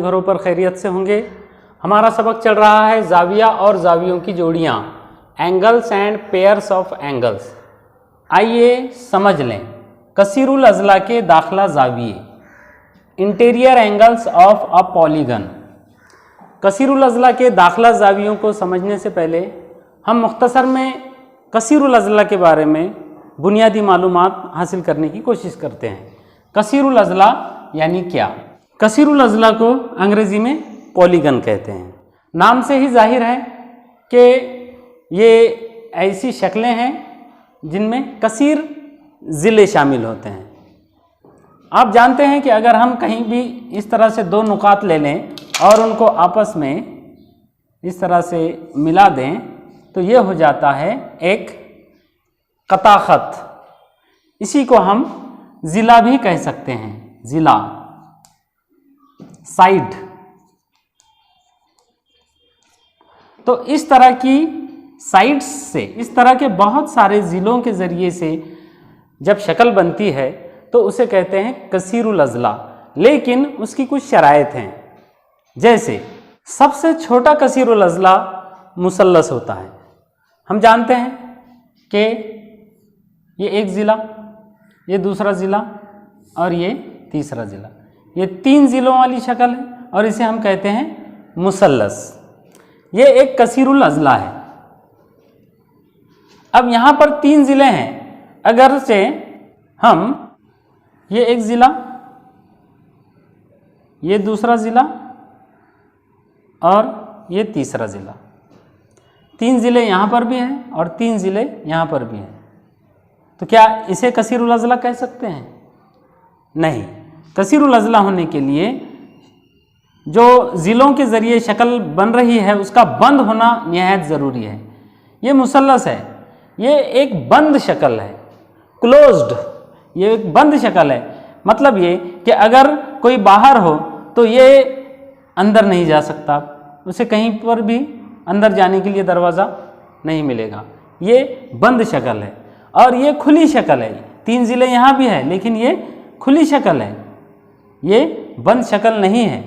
अपने घरों पर खैरियत से होंगे। हमारा सबक चल रहा है जाविया और जावियों की जोड़ियाँ, angles and pairs of angles. आइए समझ लें कसीरुल अज़ला के दाखिला जाविये, interior angles of a polygon. कसीरुल अज़ला के दाखिला जावियों को समझने से पहले हम मुख्तसर में कसीरुल अज़ला के बारे में बुनियादी मालूमात हासिल करने की कोशिश करते हैं। कसीरुल अज़ला यानी क्या? कसीरुल अज़ला को अंग्रेज़ी में पॉलीगन कहते हैं। नाम से ही जाहिर है कि ये ऐसी शक्लें हैं जिनमें कसीर ज़िले शामिल होते हैं। आप जानते हैं कि अगर हम कहीं भी इस तरह से दो नुकात ले लें और उनको आपस में इस तरह से मिला दें तो ये हो जाता है एक कताखत। इसी को हम ज़िला भी कह सकते हैं, ज़िला, साइड। तो इस तरह की साइड्स से, इस तरह के बहुत सारे ज़िलों के ज़रिए से जब शक्ल बनती है तो उसे कहते हैं कसीरुल अज़ला। लेकिन उसकी कुछ शराइत हैं, जैसे सबसे छोटा कसीरुल अज़ला मुसल्लस होता है। हम जानते हैं कि ये एक ज़िला, ये दूसरा ज़िला और ये तीसरा ज़िला, ये 3 ज़िलों वाली शक्ल है और इसे हम कहते हैं मुसल्लस। ये एक कसीरुल अज़ला है। अब यहाँ पर 3 ज़िले हैं, अगर से हम ये एक ज़िला, ये दूसरा ज़िला और ये तीसरा ज़िला, 3 ज़िले यहाँ पर भी हैं और 3 ज़िले यहाँ पर भी हैं, तो क्या इसे कसीरुल अज़ला कह सकते हैं? नहीं। कसीरुल अज़ला होने के लिए जो ज़िलों के ज़रिए शक्ल बन रही है उसका बंद होना निहायत ज़रूरी है। ये मुसल्लस है, ये एक बंद शक्ल है, क्लोज्ड, ये एक बंद शक्ल है। मतलब ये कि अगर कोई बाहर हो तो ये अंदर नहीं जा सकता, उसे कहीं पर भी अंदर जाने के लिए दरवाज़ा नहीं मिलेगा। ये बंद शक्ल है और ये खुली शक्ल है। 3 ज़िले यहाँ भी है लेकिन ये खुली शक्ल है, ये बंद शक्ल नहीं है।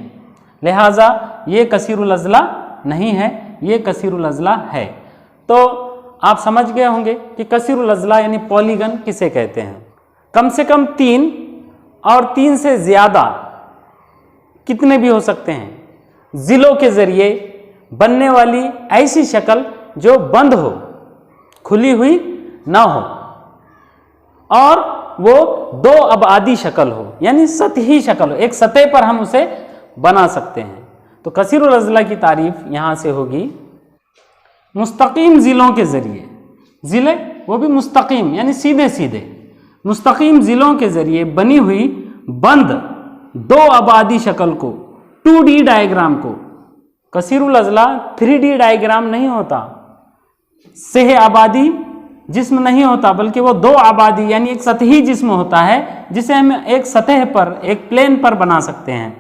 लिहाजा ये कसीरुल अज़ला नहीं है, ये कसीरुल अज़ला है। तो आप समझ गए होंगे कि कसीरुल अज़ला यानी पॉलीगन किसे कहते हैं। कम से कम 3 और 3 से ज़्यादा कितने भी हो सकते हैं ज़िलों के ज़रिए बनने वाली ऐसी शक्ल जो बंद हो, खुली हुई ना हो और वो 2 अबादी शक्ल हो, यानी सतही शक्ल हो, एक सतह पर हम उसे बना सकते हैं। तो कसीरुल अज़ला की तारीफ यहाँ से होगी मुस्तकीम ज़िलों के ज़रिए। ज़िले वो भी मुस्तकीम यानी सीधे सीधे, मुस्तकीम ज़िलों के ज़रिए बनी हुई बंद 2 आबादी शक्ल को, 2D डायग्राम को। कसीरुल अज़ला 3D डायग्राम नहीं होता, सेह आबादी जिस्म नहीं होता, बल्कि वो 2 आबादी यानी एक सतही जिस्म होता है जिसे हम एक सतह पर, एक प्लेन पर बना सकते हैं।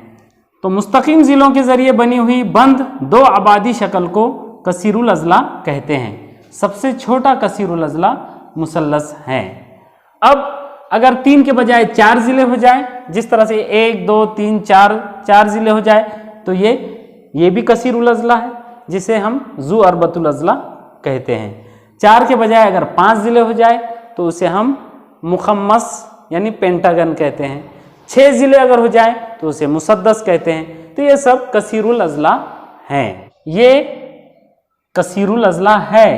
तो मुस्तकीम ज़िलों के ज़रिए बनी हुई बंद 2 आबादी शक्ल को कसीरुल अज़ला कहते हैं। सबसे छोटा कसीरुल अज़ला मुसल्लस है। अब अगर 3 के बजाय 4 ज़िले हो जाए, जिस तरह से 1 2 3 4 ज़िले हो जाए, तो ये भी कसीरुल अज़ला है, जिसे हम ज़ू अरबतुल अज़ला कहते हैं। 4 के बजाय अगर 5 ज़िले हो जाए तो उसे हम मुखम्मस यानी पेंटागन कहते हैं। 6 ज़िले अगर हो जाए तो उसे मुसद्दस कहते हैं। तो ये सब कसीरुल अज़ला हैं। ये कसीरुल अज़ला है,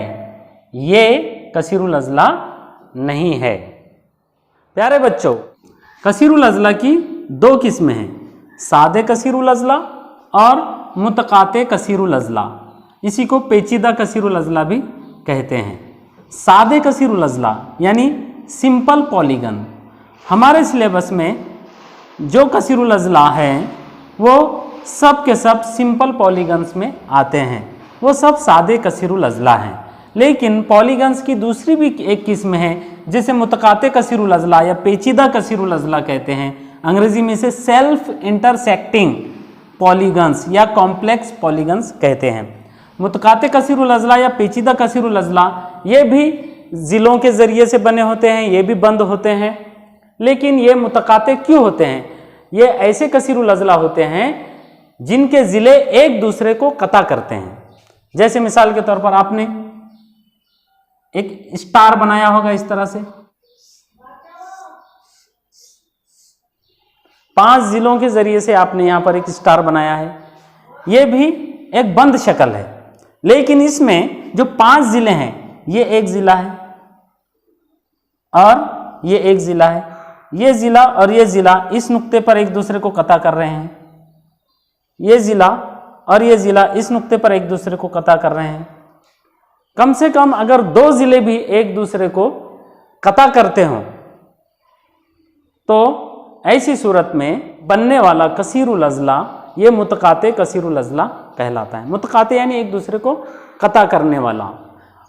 ये कसीरुल अज़ला नहीं है। प्यारे बच्चों, कसीरुल अज़ला की 2 किस्में हैं, सादे कसीरुल अज़ला और मुतकाते कसीरुल अज़ला। इसी को पेचीदा कसीरुल अज़ला भी कहते हैं। सादे कसीरुल अज़ला यानी सिंपल पॉलीगन। हमारे सिलेबस में जो कसीरुल अज़ला हैं वो सब के सब सिंपल पॉलीगन्स में आते हैं, वो सब सादे कसीरुल अज़ला हैं। लेकिन पॉलीगन्स की दूसरी भी एक किस्म है जिसे मुतकाते कसीरुल अज़ला या पेचीदा कसीरुल अज़ला कहते हैं। अंग्रेज़ी में इसे सेल्फ इंटरसेक्टिंग पॉलीगन्स या कॉम्प्लेक्स पॉलीगन्स कहते हैं। मुतकाते कसीरुल अज़ला या पेचीदा कसीरुल अज़ला ये भी ज़िलों के ज़रिए से बने होते हैं, ये भी बंद होते हैं। लेकिन ये मुतकाते क्यों होते हैं? ये ऐसे कसीरुल अज़ला होते हैं जिनके जिले एक दूसरे को कता करते हैं। जैसे मिसाल के तौर पर आपने एक स्टार बनाया होगा इस तरह से, 5 जिलों के जरिए से आपने यहां पर एक स्टार बनाया है। यह भी एक बंद शक्ल है, लेकिन इसमें जो 5 जिले हैं, ये एक जिला है और ये एक जिला है। ये जिला और ये जिला इस नुक्ते पर एक दूसरे को कता कर रहे हैं। ये जिला और ये जिला इस नुक्ते पर एक दूसरे को कता कर रहे हैं। कम से कम अगर 2 जिले भी एक दूसरे को कता करते हों तो ऐसी सूरत में बनने वाला कसीरुल अज़ला ये मुतकाते कसीरुल अज़ला कहलाता है। मुतकाते यानी एक दूसरे को कता करने वाला,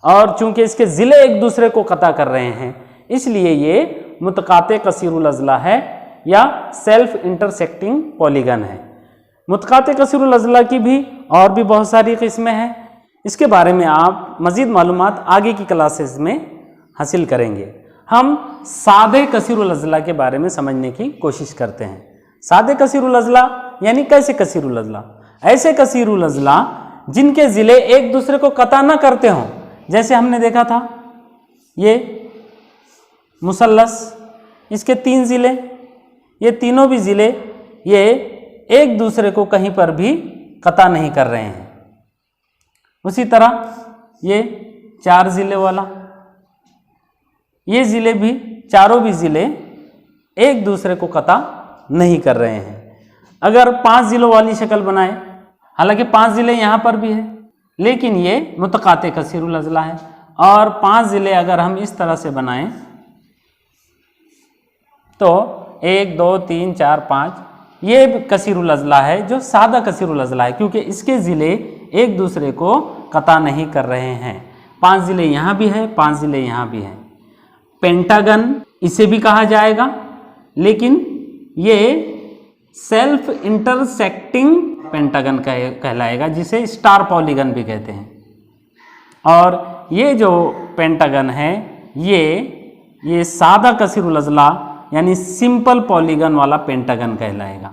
और चूंकि इसके ज़िले एक दूसरे को कता कर रहे हैं इसलिए ये मुतकाते कसीरुल अज़ला है या सेल्फ इंटरसेक्टिंग पॉलीगन है। मुतकाते कसीरुल अज़ला की भी और भी बहुत सारी किस्में हैं। इसके बारे में आप मज़ीद मालूमात आगे की क्लासेस में हासिल करेंगे। हम सादे कसीरुल अज़ला के बारे में समझने की कोशिश करते हैं। सादे कसीरुल अज़ला यानी कैसे कसीरुल अज़ला? ऐसे कसीरुल अज़ला जिनके ज़िले एक दूसरे को कता न करते हों। जैसे हमने देखा था ये मुसल्लस, इसके 3 ज़िले, ये तीनों भी ज़िले ये एक दूसरे को कहीं पर भी कता नहीं कर रहे हैं। उसी तरह ये 4 ज़िले वाला, ये ज़िले भी, चारों भी ज़िले एक दूसरे को कता नहीं कर रहे हैं। अगर 5 ज़िलों वाली शक्ल बनाए, हालांकि 5 ज़िले यहाँ पर भी है लेकिन ये मुतकाते कसीरुल अज़ला है, और 5 ज़िले अगर हम इस तरह से बनाएं तो 1 2 3 4 5 ये कसीरुल अज़ला है जो सादा कसीरुल अज़ला है, क्योंकि इसके ज़िले एक दूसरे को कता नहीं कर रहे हैं। 5 ज़िले यहाँ भी है, 5 ज़िले यहाँ भी हैं। पेंटागन इसे भी कहा जाएगा, लेकिन ये सेल्फ इंटरसेक्टिंग पेंटागन कहलाएगा, जिसे स्टार पॉलीगन भी कहते हैं। और ये जो पेंटागन है ये सादा कसीरुल अज़ला यानी सिंपल पॉलीगन वाला पेंटागन कहलाएगा।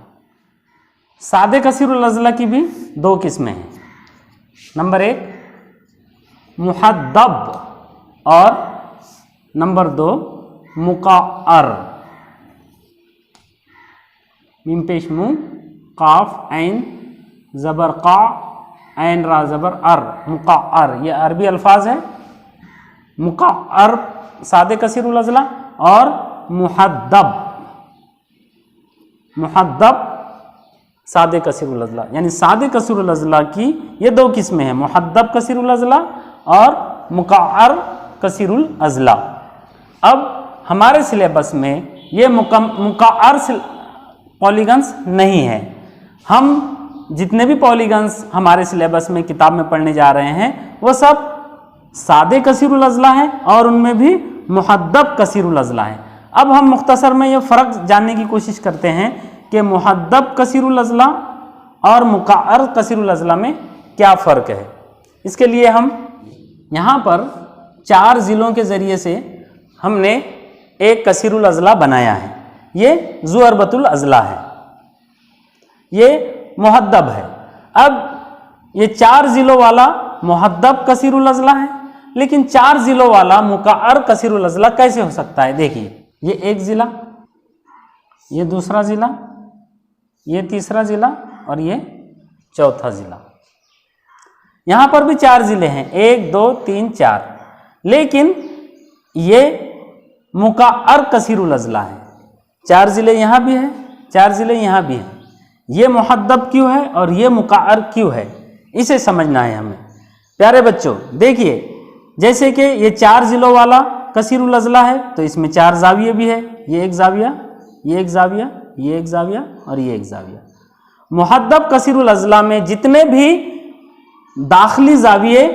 सादे कसीरुल अज़ला की भी 2 किस्में हैं। नंबर 1 मुहद्दब और नंबर 2 मुक़अर। मीम पेश मुंह, काफ ऐन ज़बर क़ा, ऐन रा ज़बर अर, मुक़अर। ये अरबी अल्फाज है। मुक़अर सादे कसीरुल अज़ला और मुहद्दब सादे कसीरुल अज़ला, यानी सादे कसीरुल अज़ला की ये 2 किस्में हैं, मुहद्दब कसीरुल अज़ला और मुक़अर कसीरुल अज़ला। अब हमारे सिलेबस में ये मुक़अर पॉलीगन्स नहीं है। हम जितने भी पॉलीगन्स हमारे सिलेबस में किताब में पढ़ने जा रहे हैं वो सब सादे कसीरुल अज़ला हैं और उनमें भी मुहद्दब कसीरुल अज़ला है। अब हम मुख्तसर में ये फ़र्क जानने की कोशिश करते हैं कि मुहद्दब कसीरुल अज़ला और मुक़अर कसीरुल अज़ला में क्या फ़र्क है। इसके लिए हम यहाँ पर 4 ज़िलों के ज़रिए से हमने एक कसीरुल अज़ला बनाया है। ये ज़ुअरबतुल अज़ला है, ये मुहद्दब है। अब ये 4 ज़िलों वाला मुहद्दब कसीरुल अज़ला है, लेकिन 4 ज़िलों वाला मुक़अर कसीरुल अज़ला कैसे हो सकता है? देखिए, ये एक ज़िला, ये दूसरा ज़िला, ये तीसरा ज़िला और ये चौथा ज़िला। यहाँ पर भी 4 ज़िले हैं, 1 2 3 4, लेकिन ये मुक़अर कसीरुल अज़ला है। 4 ज़िले यहाँ भी हैं, 4 ज़िले यहाँ भी हैं। ये मुहद्दब क्यों है और ये मुक़अर क्यों है, इसे समझना है हमें। प्यारे बच्चों देखिए, जैसे कि ये 4 ज़िलों वाला कसीरुल अज़ला है तो इसमें 4 ज़ाविये भी है, ये एक ज़ाविया, ये एक ज़ाविया, ये एक ज़ाविया और ये एक ज़ाविया। मुहद्दब कसीरुल अज़ला में जितने भी दाखिली ज़ाविये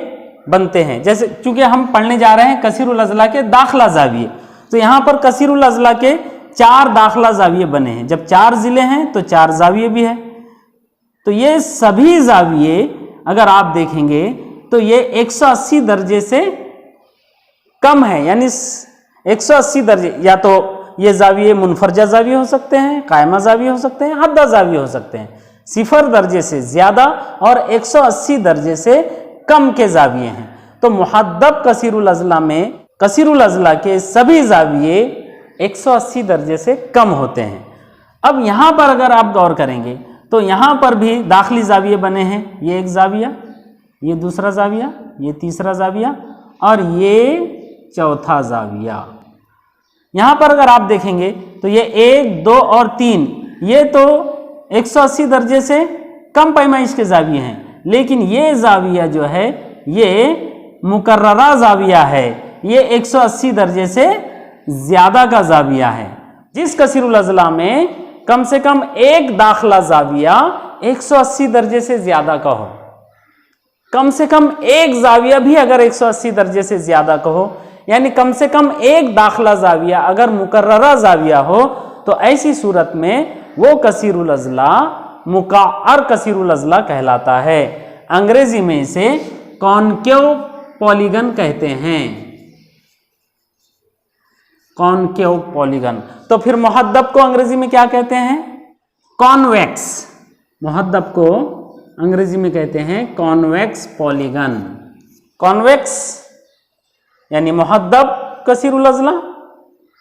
बनते हैं, जैसे चूंकि हम पढ़ने जा रहे हैं कसीरुल अज़ला के दाखिला ज़ाविये, तो यहाँ पर कसीरुल अज़ला के 4 दाखिला ज़ाविये बने हैं। जब 4 ज़िले हैं तो 4 ज़ाविये भी है। तो ये सभी ज़ाविये अगर आप देखेंगे तो ये 180 दर्जे से कम है, यानी 180 दर्जे, या तो ये ज़ाविये मुनफरजा ज़ाविये हो सकते हैं, कायमा ज़ाविये हो सकते हैं, हद्दा ज़ाविये हो सकते हैं। 0 दर्जे से ज़्यादा और 180 दर्जे से कम के जाविये हैं। तो मुहद्दब कसीरुल अज़ला में कसीरुल अज़ला के सभी जाविये 180 दर्जे से कम होते हैं। अब यहाँ पर अगर आप गौर करेंगे तो यहाँ पर भी दाखिली जाविये बने हैं, ये एक जाविया, ये दूसरा जाविया, ये तीसरा जाविया और ये चौथा जाविया। यहाँ पर अगर आप देखेंगे तो ये 1, 2 और 3 ये तो 180 दर्जे से कम पैमाइश के जाविये हैं, लेकिन ये जाविया जो है ये मुकर्ररा जाविया है, ये 180 दर्जे से ज़्यादा का जाविया है। जिस कसीरुल अज़ला में कम से कम एक दाखिला जाविया 180 दर्जे से ज़्यादा का हो, कम से कम एक जाविया भी अगर 180 दर्जे से ज़्यादा का हो, यानी कम से कम एक दाखिला जाविया अगर मुकर्ररा जाविया हो, तो ऐसी सूरत में वो कसीरुल अज़ला मुक़अर कसीरुल अज़ला कहलाता है। अंग्रेजी में इसे कॉनकेव पॉलीगन कहते हैं, कॉनकेव पॉलीगन। तो फिर मुहद्दब को अंग्रेजी में क्या कहते हैं? कॉन्वेक्स। मुहद्दब को अंग्रेजी में कहते हैं कॉन्वेक्स पॉलीगन। कॉन्वेक्स यानी मुहद्दब कसीरुल अज़ला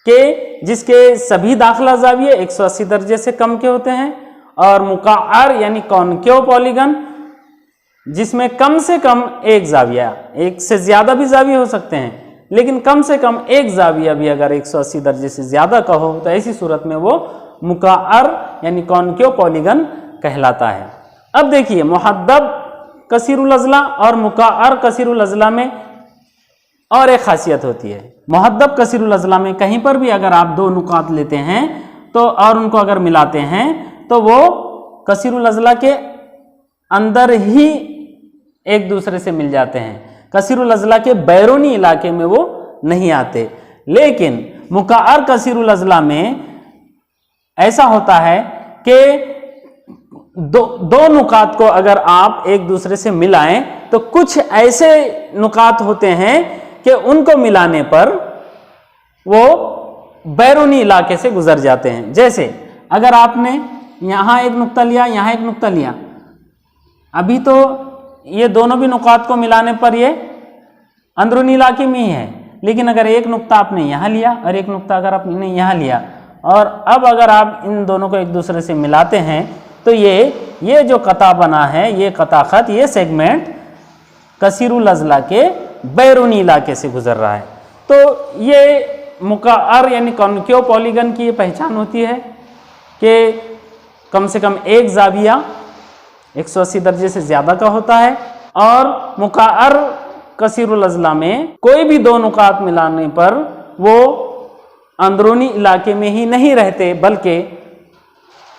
के जिसके सभी दाखिला जाविये 180 दर्जे से कम के होते हैं, और मुक़अर यानी कॉनकेव पॉलीगन जिसमें कम से कम एक जाविया, एक से ज़्यादा भी जाविये हो सकते हैं लेकिन कम से कम एक जाविया भी अगर 180 दर्जे से ज़्यादा का हो, तो ऐसी सूरत में वो मुक़अर यानी कॉनकेव पॉलीगन कहलाता है। अब देखिए मुहद्दब कसीरुल अज़ला और मुक़अर कसीरुल अज़ला में और एक खासियत होती है। मुहद्दब कसीरुल अज़ला में कहीं पर भी अगर आप दो नुकात लेते हैं तो और उनको अगर मिलाते हैं तो वो कसीरुल अज़ला के अंदर ही एक दूसरे से मिल जाते हैं, कसीरुल अज़ला के बैरूनी इलाके में वो नहीं आते। लेकिन मुक़अर कसीरुल अज़ला में ऐसा होता है कि दो नुकात को अगर आप एक दूसरे से मिलाएं तो कुछ ऐसे नुकात होते हैं कि उनको मिलाने पर वो बैरूनी इलाके से गुजर जाते हैं। जैसे अगर आपने यहाँ एक नुक्ता लिया, यहाँ एक नुक्ता लिया, अभी तो ये दोनों भी नुकात को मिलाने पर ये अंदरूनी इलाके में ही है, लेकिन अगर एक नुक्ता आपने यहाँ लिया और एक नुक्ता अगर आपने यहाँ लिया और अब अगर आप इन दोनों को एक दूसरे से मिलाते हैं तो ये जो कता बना है, ये कता खत, ये सेगमेंट कसीरुल अज़ला के बैरूनी इलाके से गुजर रहा है। तो ये मुक़अर यानी कॉनकेव पॉलीगन की ये पहचान होती है कि कम से कम एक जाविया 180 दर्जे से ज़्यादा का होता है, और मुक़अर कसीरुल अज़ला में कोई भी दो नुकात मिलाने पर वो अंदरूनी इलाके में ही नहीं रहते बल्कि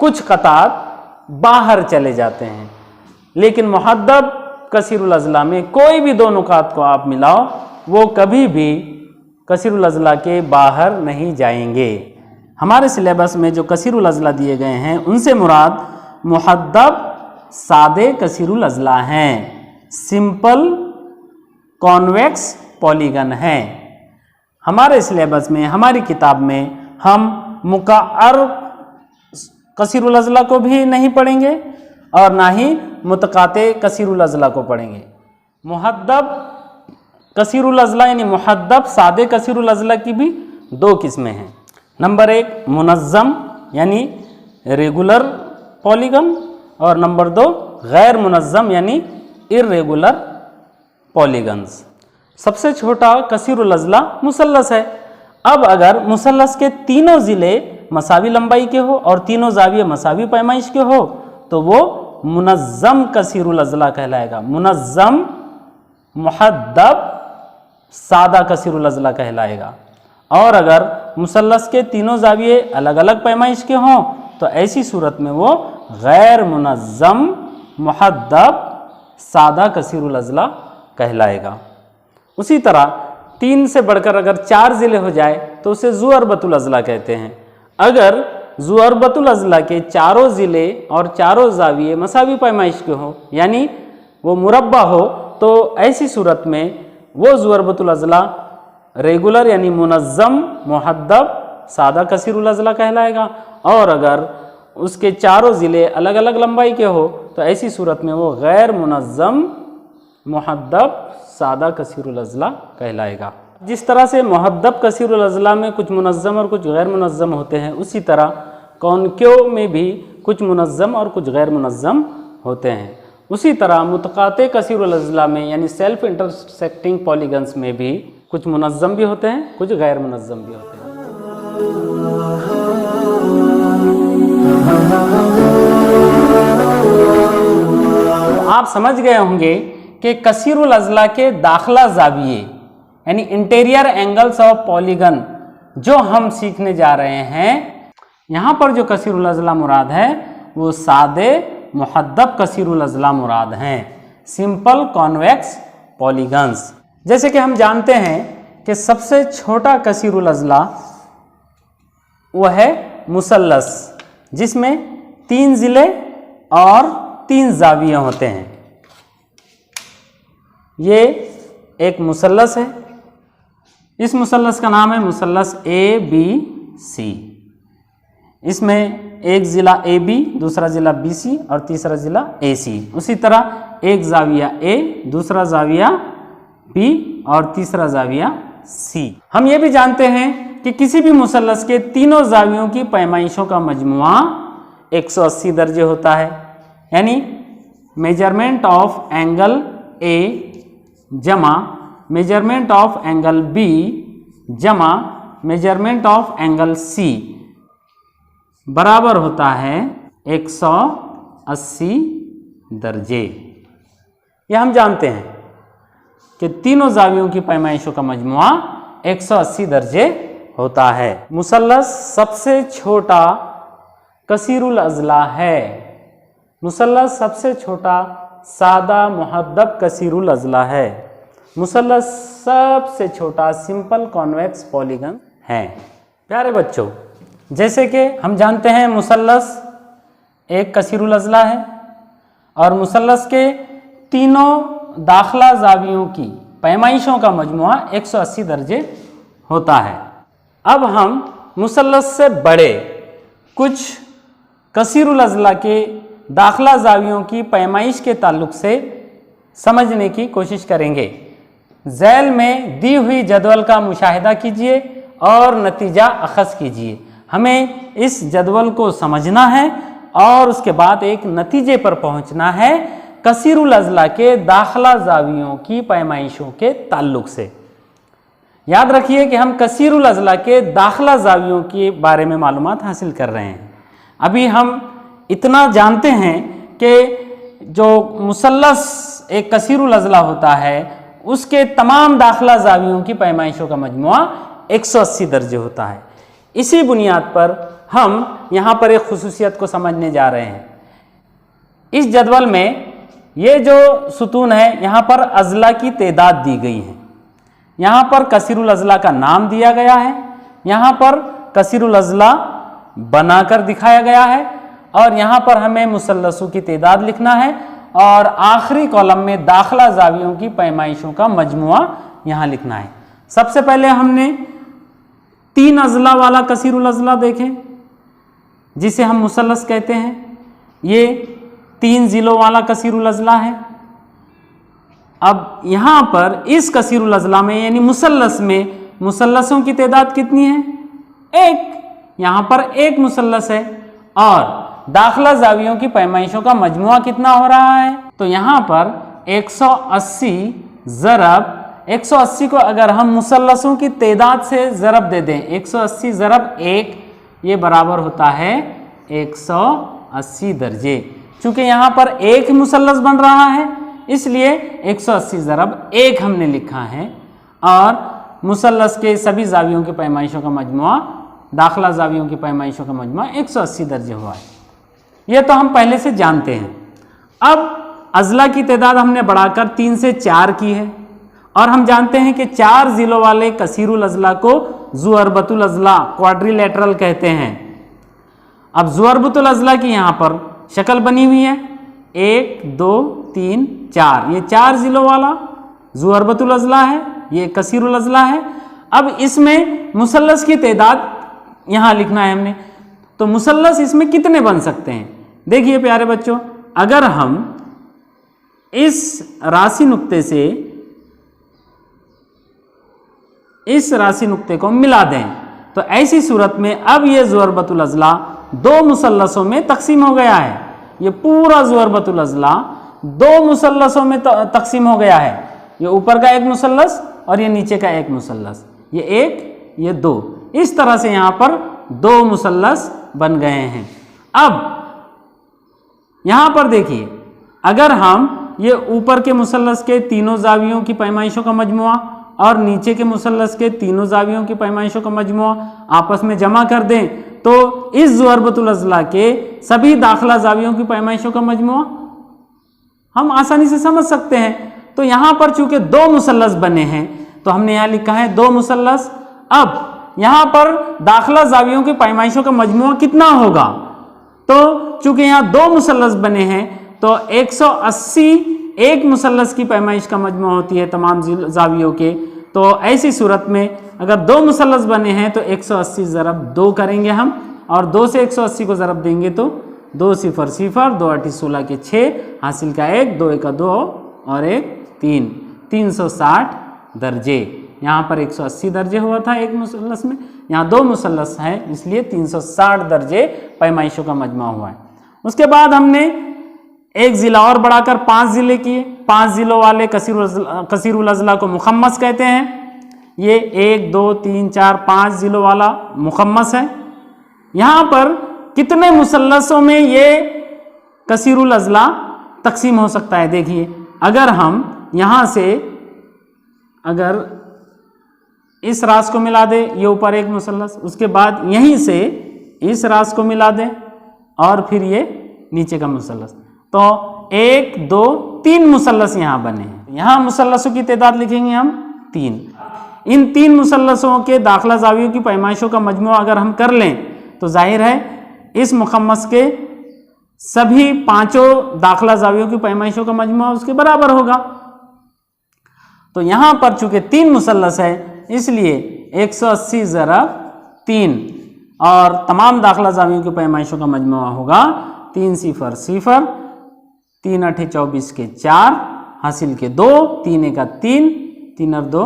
कुछ कतात बाहर चले जाते हैं। लेकिन मुहद्दब कसीरुल अज़ला में कोई भी दो नुकात को आप मिलाओ वो कभी भी कसीरुल अज़ला के बाहर नहीं जाएंगे। हमारे सिलेबस में जो कसीरुल अज़ला दिए गए हैं उनसे मुराद मुहद्दब सादे कसीरुल अज़ला हैं, सिंपल कॉन्वेक्स पॉलीगन हैं। हमारे सिलेबस में, हमारी किताब में हम मुक़अर कसीरुल अज़ला को भी नहीं पढ़ेंगे और ना ही मुतक़ाते कसीरुल अज़ला को पढ़ेंगे। मुहद्दब कसीरुल अज़ला यानी मुहद्दब सादे कसीरुल अज़ला की भी दो किस्में हैं। नंबर 1 मुनज़्ज़म यानी रेगुलर पॉलीगन, और नंबर 2 गैर मुनज़्ज़म यानी इर्रेगुलर पॉलीगन्स। सबसे छोटा कसीरुल अज़ला मुसल्लस है। अब अगर मुसल्लस के तीनों ज़िले मसावी लंबाई के हो और तीनों जाविये मसावी पैमाइश के हो तो वो मुनज़्ज़म कसीरुल अज़ला कहलाएगा। मुनज़्ज़म मुहद्दब सादा कसीरुल अज़ला कहलाएगा। और अगर मुसल्लस के तीनों जाविये अलग अलग पैमाइश के हों तो ऐसी सूरत में वो गैर मुनज़्ज़म मुहद्दब सादा कसीरुल अज़ला कहलाएगा। उसी तरह 3 से बढ़कर अगर 4 ज़िले हो जाए तो उसे ज़ुअरबतुल अज़ला कहते हैं। अगर ज़ुअरबतुल अज़ला के चारों ज़िले और चारों जाविये मसावी पैमाइश के हो यानी वो मुरब्बा हो तो ऐसी सूरत में वो ज़ुअरबतुल अज़ला रेगुलर यानी मुनज़्ज़म मुहद्दब सादा कसीरुल अज़ला कहलाएगा। और अगर उसके चारों ज़िले अलग अलग लंबाई के हो तो ऐसी सूरत में वो गैर मुनज़्ज़म मुहद्दब सादा कसीरुल अज़ला कहलाएगा। जिस तरह से मुहद्दब कसीरुल अज़ला में कुछ मुनज़्ज़म और कुछ गैर मुनज़्ज़म होते हैं, उसी तरह कॉन्केव में भी कुछ मुनज़्ज़म और कुछ गैर मुनज़्ज़म होते हैं। उसी तरह मुतक़ाते कसीरुल अज़ला में यानी सेल्फ इंटरसेक्टिंग पॉलीगन्स में भी कुछ मुनज़्ज़म भी होते हैं, कुछ गैर मुनज़्ज़म भी होते हैं। तो आप समझ गए होंगे कि कसीरुल अज़ला के दाखिला ज़ाविये यानी इंटीरियर एंगल्स ऑफ पॉलीगन जो हम सीखने जा रहे हैं, यहाँ पर जो कसीरुल अज़ला मुराद है वो सादे मुहद्दब कसीरुल अज़ला मुराद हैं, सिंपल कॉन्वेक्स पॉलीगन्स। जैसे कि हम जानते हैं कि सबसे छोटा कसीरुल अज़ला वह है मुसल्लस, जिसमें 3 ज़िले और 3 ज़ाविये होते हैं। ये एक मुसल्लस है, इस मुसल्लस का नाम है मुसल्लस ABC। इसमें एक ज़िला AB, दूसरा ज़िला BC और तीसरा ज़िला AC। उसी तरह एक ज़ाविया A, दूसरा ज़ाविया B और तीसरा ज़ाविया C। हम ये भी जानते हैं कि किसी भी मुसल्लस के तीनों ज़ावियों की पैमाइशों का मजमुआ 180 दर्जे होता है, यानी मेजरमेंट ऑफ एंगल A जमा मेजरमेंट ऑफ एंगल B जमा मेजरमेंट ऑफ एंगल C बराबर होता है 180 दर्जे। यह हम जानते हैं कि तीनों ज़ावियों की पैमाइशों का मजमुआ 180 दर्जे होता है। मुसल्लस सबसे छोटा कसीरुल अज़ला है। मुसल्लस सबसे छोटा सादा मुहद्दब कसीरुल अज़ला है। मुसल्लस सबसे छोटा सिंपल कॉन्वेक्स पॉलीगन है। प्यारे बच्चों, जैसे कि हम जानते हैं मुसल्लस एक कसीरुल अज़ला है और मुसल्लस के तीनों दाखिला ज़ावियों की पैमाइशों का मजमुआ 180 दर्जे होता है। अब हम मुसल्लस से बड़े कुछ कसीरुल अज़ला के दाखिला ज़ावियों की पैमाइश के ताल्लुक से समझने की कोशिश करेंगे। झैल में दी हुई जदवल का मुशाहिदा कीजिए और नतीजा अखज़ कीजिए। हमें इस जदवल को समझना है और उसके बाद एक नतीजे पर पहुंचना है कसीरुल अज़ला के दाखिला ज़ावियों की पैमाइशों के ताल्लुक से। याद रखिए कि हम कसीरुल अज़ला के दाखिला ज़ावियों के बारे में मालूमात हासिल कर रहे हैं। अभी हम इतना जानते हैं कि जो मुसल्लस एक कसीरुल अज़ला होता है उसके तमाम दाखिला ज़ावियों की पैमाइशों का मजमुआ 180 दर्जे होता है। इसी बुनियाद पर हम यहाँ पर एक खुसूसियत को समझने जा रहे हैं। इस जदवल में ये जो सुतून है यहाँ पर अज़ला की तादाद दी गई है, यहाँ पर कसीरुल अज़ला का नाम दिया गया है, यहाँ पर कसीरुल अज़ला बनाकर दिखाया गया है और यहाँ पर हमें मुसल्लसों की तादाद लिखना है और आखिरी कॉलम में दाखिला ज़ावियों की पैमाइशों का मजमुआ यहाँ लिखना है। सबसे पहले हमने 3 अज़ला वाला कसीरुल अज़ला देखें जिसे हम मुसल्लस कहते हैं। ये 3 ज़िलों वाला कसीरुल अज़ला है। अब यहाँ पर इस कसीरुल अज़ला में यानी मुसल्लस में मुसल्लसों की तादाद कितनी है? 1। यहाँ पर 1 मुसल्लस है और दाखिला ज़ावियों की पैमाइशों का मजमुआ कितना हो रहा है? तो यहाँ पर 180 ज़रब 180 को अगर हम मुसल्लसों की तादाद से ज़रब दे दें, 180 ज़रब 1 ये बराबर होता है 180 दर्जे। चूँकि यहाँ पर 1 मुसल्लस बन रहा है इसलिए 180 ज़रब 1 हमने लिखा है और मुसल्लस के सभी ज़ावियों की पैमाइशों का मजमुआ दाखिला ज़ावियों की पैमाइशों का मजमुआ 180 दर्जे हुआ है। यह तो हम पहले से जानते हैं। अब अज़ला की तादाद हमने बढ़ाकर 3 से 4 की है और हम जानते हैं कि 4 ज़िलों वाले कसीरुल अज़ला को ज़ुअरबतुल अज़ला क्वाड्रिलेटरल कहते हैं। अब ज़ुअरबतुल अज़ला की यहाँ पर शक्ल बनी हुई है 1 2 3 4, ये 4 ज़िलों वाला ज़ुअरबतुल अज़ला है, ये कसीरुल अज़ला है। अब इसमें मुसल्लस की तादाद यहाँ लिखना है हमने। तो मुसल्लस इसमें कितने बन सकते हैं? देखिए प्यारे बच्चों, अगर हम इस राशि नुक्ते से इस राशि नुक्ते को मिला दें तो ऐसी सूरत में अब ये ज़ुअरबतुल अज़ला दो मुसल्लसों में तकसीम हो गया है। ये पूरा ज़ुअरबतुल अज़ला दो मुसल्लसों में तकसीम हो गया है। ये ऊपर का एक मुसल्लस और ये नीचे का एक मुसल्लस, ये एक ये दो, इस तरह से यहाँ पर दो मुसल्लस बन गए हैं। अब यहाँ पर देखिए, अगर हम ये ऊपर के मुसल्लस के तीनों जावियों की पैमाइशों का मजमुआ और नीचे के मुसल्लस के तीनों जावियों की पैमाइशों का मजमुआ आपस में जमा कर दें तो इस ज़ुअरबतुल अज़ला के सभी दाखिला जावियों की पैमाइशों का मजमुआ हम आसानी से समझ सकते हैं। तो यहाँ पर चूंकि दो मुसल्लस बने हैं तो हमने यहाँ लिखा है दो मुसल्लस। अब यहाँ पर दाखिला जावियों की पैमाइशों का मजमुआ कितना होगा? तो चूंकि यहाँ दो मुसल्लस बने हैं तो 180 एक मुसल्लस की पैमाइश का मजमुआ होती है तमाम जावियों के। तो ऐसी सूरत में अगर दो मुसल्लस बने हैं तो 180 ज़रब 2 करेंगे हम, और 2 से 180 को ज़रब देंगे तो 2 0 0, 2 8 16 के 6, हासिल का 1, 2 1 2 और 1 3, 360 दर्जे। यहाँ पर 180 दर्जे हुआ था एक मुसल्लस में, यहाँ दो मुसल्लस हैं इसलिए 360 दर्जे पैमाइशों का मजमुआ हुआ है। उसके बाद हमने एक ज़िला और बढ़ाकर 5 ज़िले किए। 5 ज़िलों वाले कसीरुल अज़ला को मुखम्मस कहते हैं। ये 1 2 3 4 5 ज़िलों वाला मुखम्मस है। यहाँ पर कितने मुसल्लसों में ये कसीरुल अज़ला तकसीम हो सकता है? देखिए, अगर हम यहाँ से अगर इस रास को मिला दें, ये ऊपर एक मुसल्लस, उसके बाद यहीं से इस रास को मिला दें और फिर ये नीचे का मुसल्लस, तो 1 2 3 मुसल्लस यहाँ बने हैं। यहाँ मुसल्लसों की तादाद लिखेंगे हम 3। इन 3 मुसल्लसों के दाखिला जावियों की पैमाइशों का मजमुआ अगर हम कर लें तो जाहिर है इस मुखम्मस के सभी पांचों दाखिला जावियों की पैमाइशों का मजमुआ उसके बराबर होगा। तो यहाँ पर चूंकि 3 मुसल्लस है इसलिए 180 ज़रब 3 और तमाम दाखिला जावियों की पैमाइशों का मजमुआ होगा 3 0 0, 3 8 24 के 4, हासिल के 2, 3 1 3, 3 और 2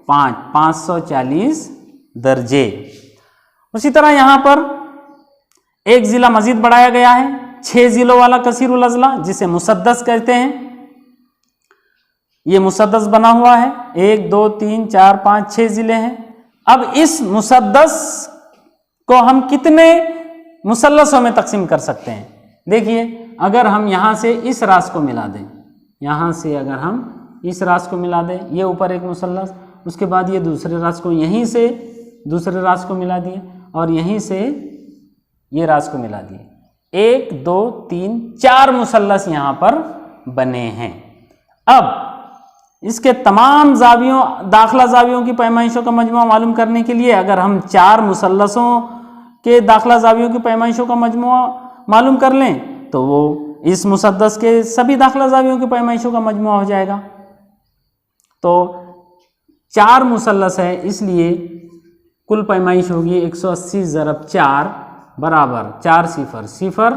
5, 540 दर्जे। उसी तरह यहाँ पर एक ज़िला मजीद बढ़ाया गया है, 6 ज़िलों वाला कसीरुल अज़ला जिसे मुसद्दस कहते हैं। ये मुसद्दस बना हुआ है, 1 2 3 4 5 6 ज़िले हैं। अब इस मुसद्दस को हम कितने मुसल्लसों में तकसीम कर सकते हैं? देखिए, अगर हम यहाँ से इस रास को मिला दें, यहाँ से अगर हम इस रास को मिला दें, ये ऊपर एक मुसल्लस, उसके बाद ये दूसरे रास को यहीं से दूसरे रास को मिला दिए और यहीं से ये रास को मिला दिए, 1 2 3 4 मुसल्लस यहाँ पर बने हैं। अब इसके तमाम जावियों दाखिला जावियों की पैमाइशों का मजमुआ मालूम करने के लिए अगर हम 4 मुसल्लसों के दाखिला जावियों की पैमाइशों का मजमुआ मालूम कर लें तो वो इस मुसद्दस के सभी दाखिला जावियों की पैमाइशों का मजमुआ हो जाएगा। तो 4 मुसल्लस है इसलिए कुल पैमाइश होगी 180 ज़रब 4 बराबर 4 0 0,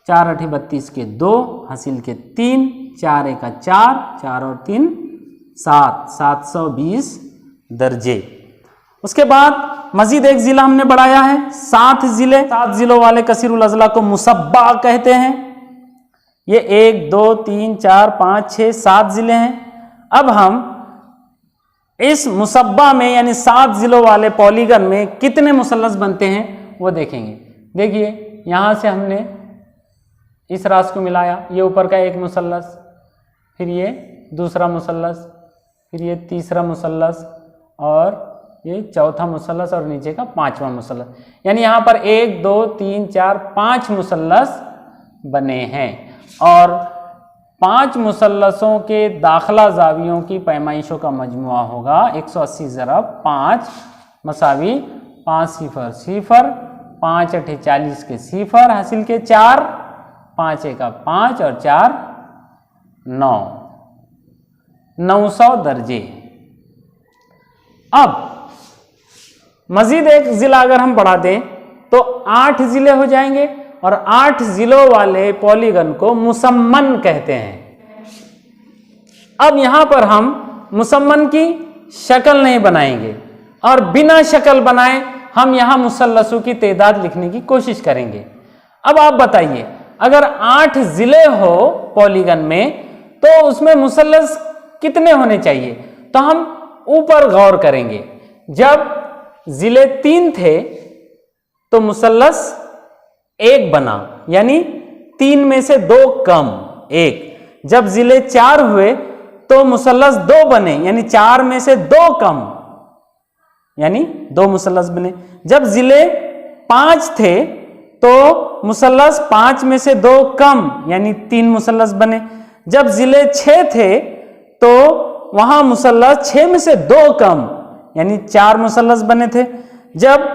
4 8 32 के 2, हासिल के 3, 4 1 4, 4 और 3 7, 720 दर्जे। उसके बाद मजीद एक ज़िला हमने बढ़ाया है, 7 ज़िले। 7 ज़िलों वाले कसीरुल अज़ला को मुसब्बा कहते हैं। ये 1 2 3 4 5 6 7 ज़िले हैं। अब हम इस मुसब्बा में यानी 7 ज़िलों वाले पॉलीगन में कितने मुसल्लस बनते हैं वो देखेंगे। देखिए, यहाँ से हमने इस रास को मिलाया, ये ऊपर का एक मुसल्लस, फिर ये दूसरा मुसल्लस, फिर ये तीसरा मुसल्लस और ये चौथा मुसल्लस और नीचे का 5वां मुसल्लस, यानी यहाँ पर 1 2 3 4 5 मुसल्लस बने हैं। और 5 मुसल्लसों के दाखिला जावियों की पैमाइशों का मजमुआ होगा 180 ज़रब 5 मसावी 5 0 0, 5 8 40 के 0, हासिल के 4, 5 1 5 और 4 9, 900 दर्जे। अब मजीद एक ज़िला अगर हम बढ़ा दें तो 8 जिले हो जाएंगे और 8 जिलों वाले पॉलीगन को मुसम्मन कहते हैं। अब यहां पर हम मुसम्मन की शक्ल नहीं बनाएंगे और बिना शक्ल बनाए हम यहां मुसल्लसों की तादाद लिखने की कोशिश करेंगे। अब आप बताइए, अगर 8 जिले हो पॉलीगन में तो उसमें मुसल्लस कितने होने चाहिए? तो हम ऊपर गौर करेंगे। जब जिले 3 थे तो मुसल्लस 1 बना, यानी 3 में से 2 कम 1। जब जिले 4 हुए तो मुसल्लस 2 बने, यानी 4 में से 2 कम, यानी 2 मुसल्लस बने। जब जिले 5 थे तो मुसल्लस 5 में से 2 कम, यानी 3 मुसल्लस बने। जब जिले 6 थे तो वहां मुसल्लस 6 में से 2 कम, यानी 4 मुसल्लस बने थे। जब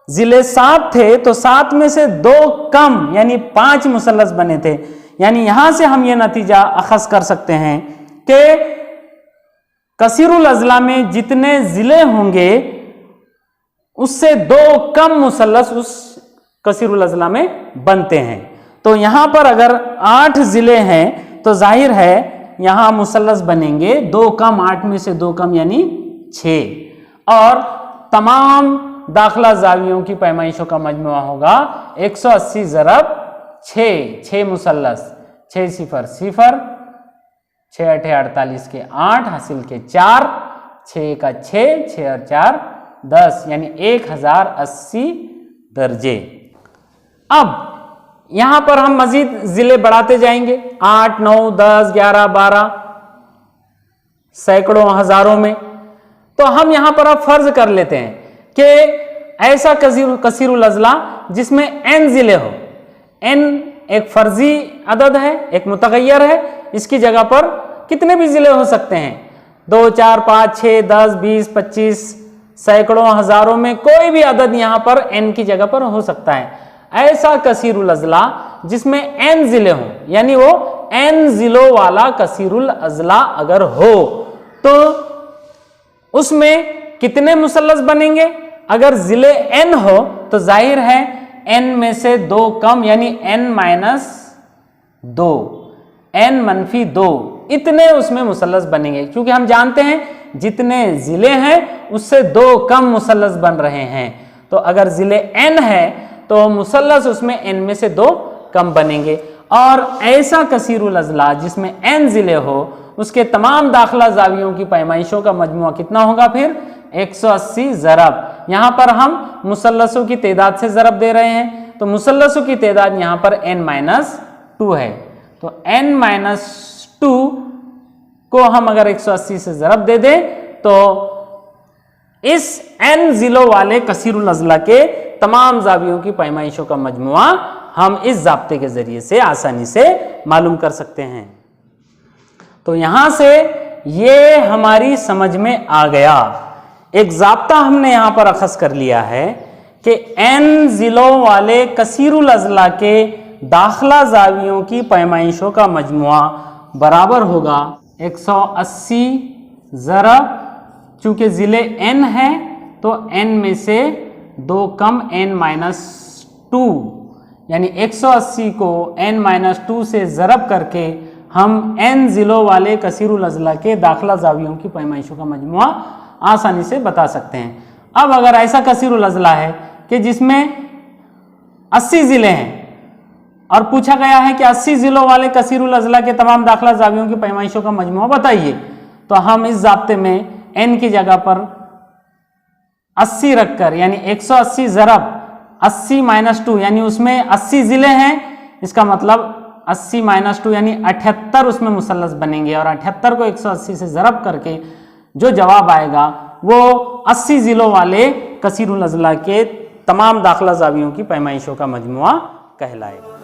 जिले 7 थे तो 7 में से 2 कम, यानी 5 मुसल्लस बने थे। यानी यहां से हम यह नतीजा अखज़ कर सकते हैं कि कसीरुल अज़ला में जितने जिले होंगे उससे 2 कम मुसल्लस उस कसीरुल अज़ला में बनते हैं। तो यहां पर अगर 8 जिले हैं तो जाहिर है यहां मुसल्लस बनेंगे 2 कम, 8 में से 2 कम यानी 6। और तमाम दाखिला जावियों की पैमाइशों का मजमुआ होगा 180 ज़रब 6 मुसल्लस, 6 0 0, 6 8 48 के 8 हासिल के 4, 6 का 6, 6 और 4 10, यानी 1080 दर्जे। अब यहां पर हम मजीद जिले बढ़ाते जाएंगे, 8 9 10 11 12 सैकड़ों हजारों में। तो हम यहां पर अब फर्ज कर लेते हैं कि ऐसा कसीरुल अज़ला जिसमें n जिले हो। n एक फर्जी अदद है, एक मुतगय्यर है, इसकी जगह पर कितने भी जिले हो सकते हैं, 2 4 5 6 10 20 25 सैकड़ों हजारों में कोई भी अदद यहां पर n की जगह पर हो सकता है। ऐसा कसीरुल अज़ला जिसमें n जिले हो, यानी वो n जिलों वाला कसीरुल अज़ला अगर हो तो उसमें कितने मुसल्लस बनेंगे? अगर जिले n हो तो जाहिर है n में से 2 कम, यानी n-2, n-2 इतने उसमें मुसल्लस बनेंगे, क्योंकि हम जानते हैं जितने जिले हैं उससे 2 कम मुसल्लस बन रहे हैं। तो अगर जिले n है तो मुसल्लस उसमें n में से 2 कम बनेंगे। और ऐसा कसीरुल अज़ला जिसमें n जिले हो उसके तमाम दाखिला जावियों की पैमाइशों का मजमुआ कितना होगा? फिर 180 ज़रब। यहां पर हम मुसल्लसों की तादाद से ज़रब दे रहे हैं, तो मुसल्लसों की तादाद यहां पर n-2 है। तो n-2 को हम अगर 180 से ज़रब दे दें तो इस n जिलों वाले कसीरुल अज़ला के तमाम जावियों की पैमाइशों का मजमुआ हम इस ज़ाब्ते के ज़रिए से आसानी से मालूम कर सकते हैं। तो यहां से ये हमारी समझ में आ गया, एक ज़ाब्ता हमने यहां पर अखज़ कर लिया है कि n जिलों वाले कसीरुल अज़ला के दाखिला जावियों की पैमाइशों का मजमुआ बराबर होगा 180 ज़रब, चूंकि ज़िले n है तो n में से 2 कम n-2, यानी 180 को n-2 से ज़रब करके हम n जिलों वाले कसीरुल अज़ला के दाखिला जावियों की पैमाइशों का मजमुआ आसानी से बता सकते हैं। अब अगर ऐसा कसीरुल अज़ला है कि जिसमें 80 ज़िले हैं और पूछा गया है कि 80 जिलों वाले कसीरुल अज़ला के तमाम दाखिला जावियों की पैमाइशों का मजमुआ बताइए, तो हम इस ज़ाब्ते में n की जगह पर 80 रखकर, यानी 180 ज़रब 80-2, यानी उसमें 80 ज़िले हैं, इसका मतलब 80-2 यानी 78 उसमें मुसल्लस बनेंगे, और 78 को 180 से ज़रब करके जो जवाब आएगा वो 80 जिलों वाले कसीरुल अज़ला के तमाम दाखिला जावियों की पैमाइशों का मजमुआ कहलाएगा।